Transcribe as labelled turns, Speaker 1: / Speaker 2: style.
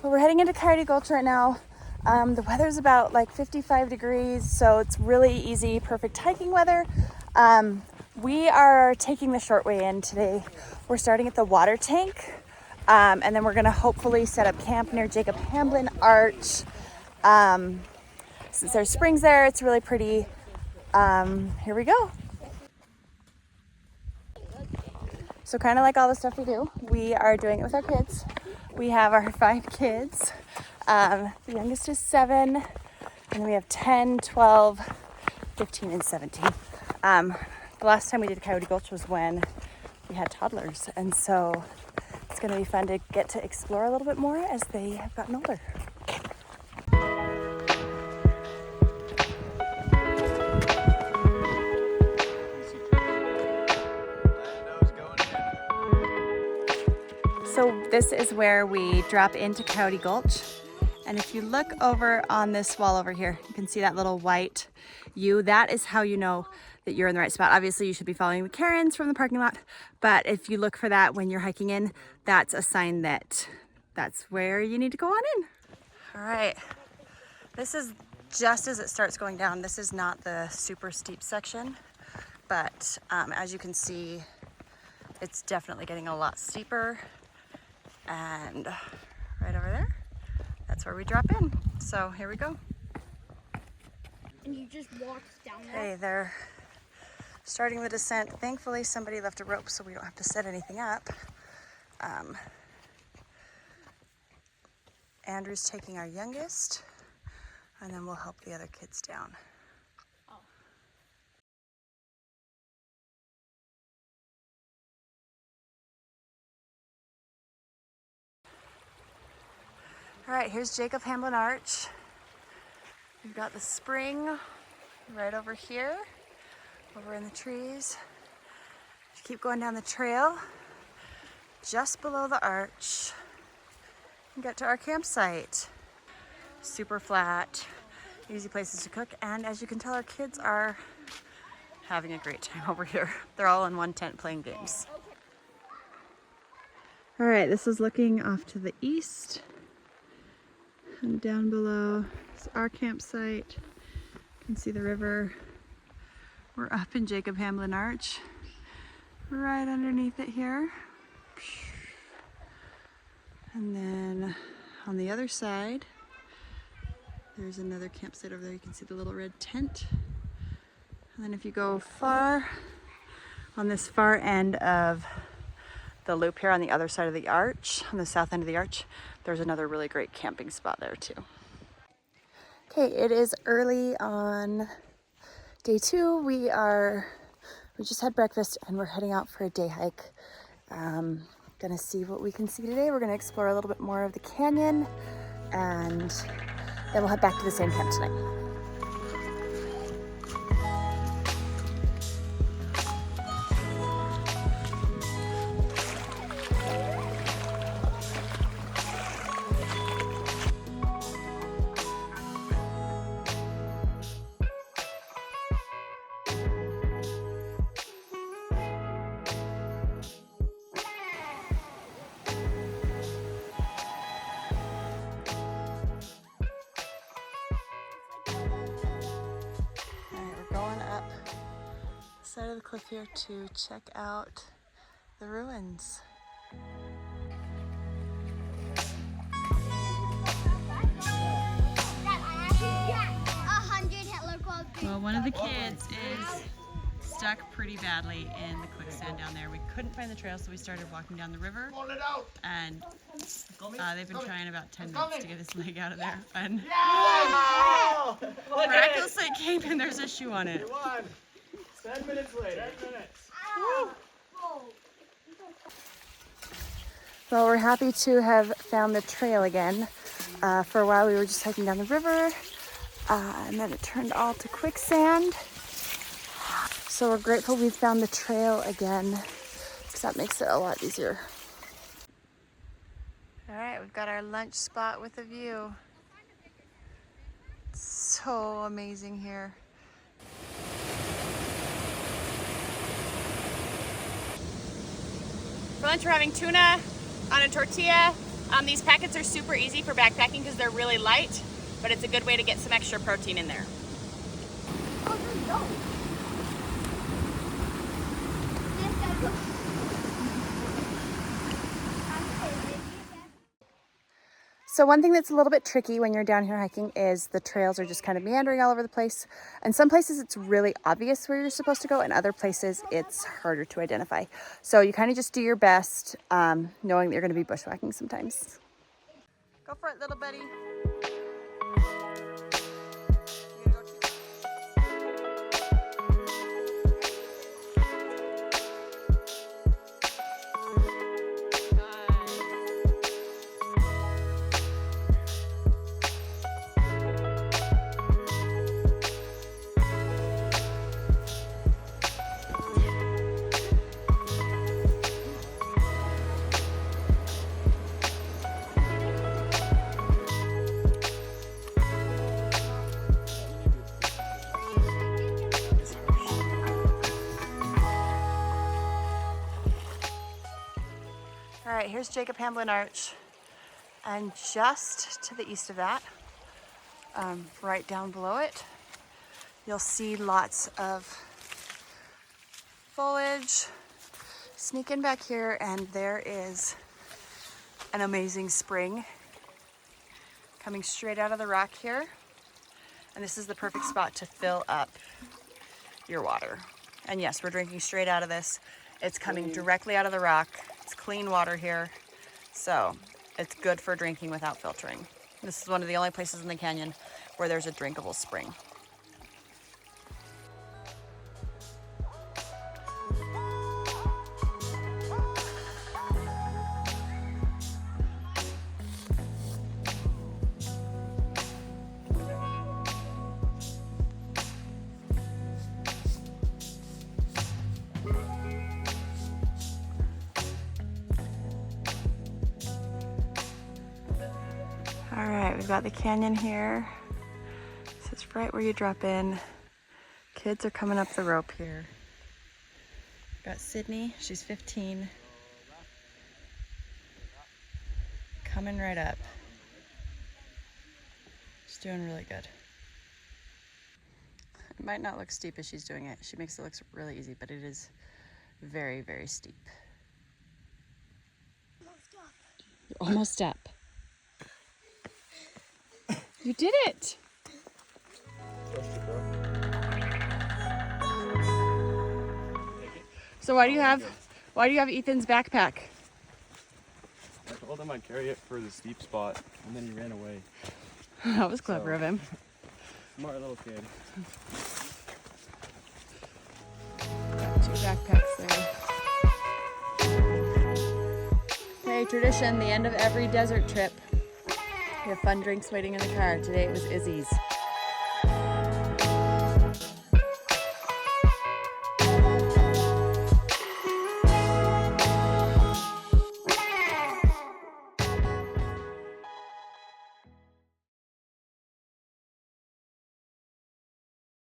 Speaker 1: But we're heading into Coyote Gulch right now. The weather's about like 55 degrees, so it's really easy, perfect hiking weather. We are taking the short way in today. We're starting at the water tank, and then we're gonna hopefully set up camp near Jacob Hamblin Arch. Since there's springs there, it's really pretty. Here we go. So kind of like all the stuff we do, we are doing it with our kids. We have our 5 kids. The youngest is 7, and then we have 10, 12, 15, and 17. The last time we did Coyote Gulch was when we had toddlers, and so it's going to be fun to get to explore a little bit more as they have gotten older. So this is where we drop into Coyote Gulch. And if you look over on this wall over here, you can see that little white U. That is how you know that you're in the right spot. Obviously, you should be following the Karens from the parking lot. But if you look for that when you're hiking in, that's a sign that that's where you need to go on in. All right. This is just as it starts going down. This is not the super steep section. But as you can see, it's definitely getting a lot steeper. And right over there, that's where we drop in. So here we go.
Speaker 2: And you just walk down there.
Speaker 1: Okay, they're starting the descent. Thankfully, somebody left a rope so we don't have to set anything up. Andrew's taking our youngest, and then we'll help the other kids down. All right, here's Jacob Hamblin Arch. We've got the spring right over here, over in the trees. Keep going down the trail, just below the arch, and get to our campsite. Super flat, easy places to cook, and as you can tell, our kids are having a great time over here. They're all in one tent playing games. All right, this is looking off to the east. And down below is our campsite. You can see the river. We're up in Jacob Hamblin Arch, right underneath it here. And then on the other side, there's another campsite over there. You can see the little red tent. And then if you go far, on this far end of the loop here on the other side of the arch, on the south end of the arch, there's another really great camping spot there too. Okay, it is early on day 2. We just had breakfast and we're heading out for a day hike. Gonna see what we can see today. We're gonna explore a little bit more of the canyon, and then we'll head back to the same camp tonight. Side of the cliff here to check out the ruins. Well, one of the kids is stuck pretty badly in the quicksand down there. We couldn't find the trail, so we started walking down the river, and they've been trying about 10 minutes to get his leg out of there, and miraculously it came and there's a shoe on it.
Speaker 3: 10 minutes later. 10 minutes.
Speaker 1: Well, we're happy to have found the trail again. For a while we were just hiking down the river, and then it turned all to quicksand. So we're grateful we found the trail again, because that makes it a lot easier. All right, we've got our lunch spot with a view. It's so amazing here. For lunch, we're having tuna on a tortilla,
Speaker 4: These packets are super easy for backpacking because they're really light, but it's a good way to get some extra protein in there.
Speaker 2: Oh, there's no. Yes, I look.
Speaker 4: So one thing that's a little bit tricky when you're down here hiking is the trails are just kind of meandering all over the place. And some places it's really obvious where you're supposed to go, and other places it's harder to identify. So you kind of just do your best, knowing that you're going to be bushwhacking sometimes. Go for it, little buddy. All right, here's Jacob Hamblin Arch, and just to the east of that, right down below it, you'll see lots of foliage. Sneak in back here, and there is an amazing spring coming straight out of the rock here, and this is the perfect spot to fill up your water. And yes, we're drinking straight out of this. It's coming directly out of the rock. It's clean water here, so it's good for drinking without filtering. This is one of the only places in the canyon where there's a drinkable spring. All right, we've got the canyon here. So it's right where you drop in. Kids are coming up the rope here. Got Sydney, she's 15. Coming right up. She's doing really good. It might not look steep as she's doing it. She makes it look really easy, but it is very, very steep. You're almost up. You did it! So why do you have Ethan's backpack?
Speaker 3: I told him I'd carry it for the steep spot, and then he ran away.
Speaker 4: That was clever of him.
Speaker 3: Smart little kid.
Speaker 4: Two backpacks there. Hey, tradition, the end of every desert trip. We have fun drinks waiting in the car. Today it was Izzy's.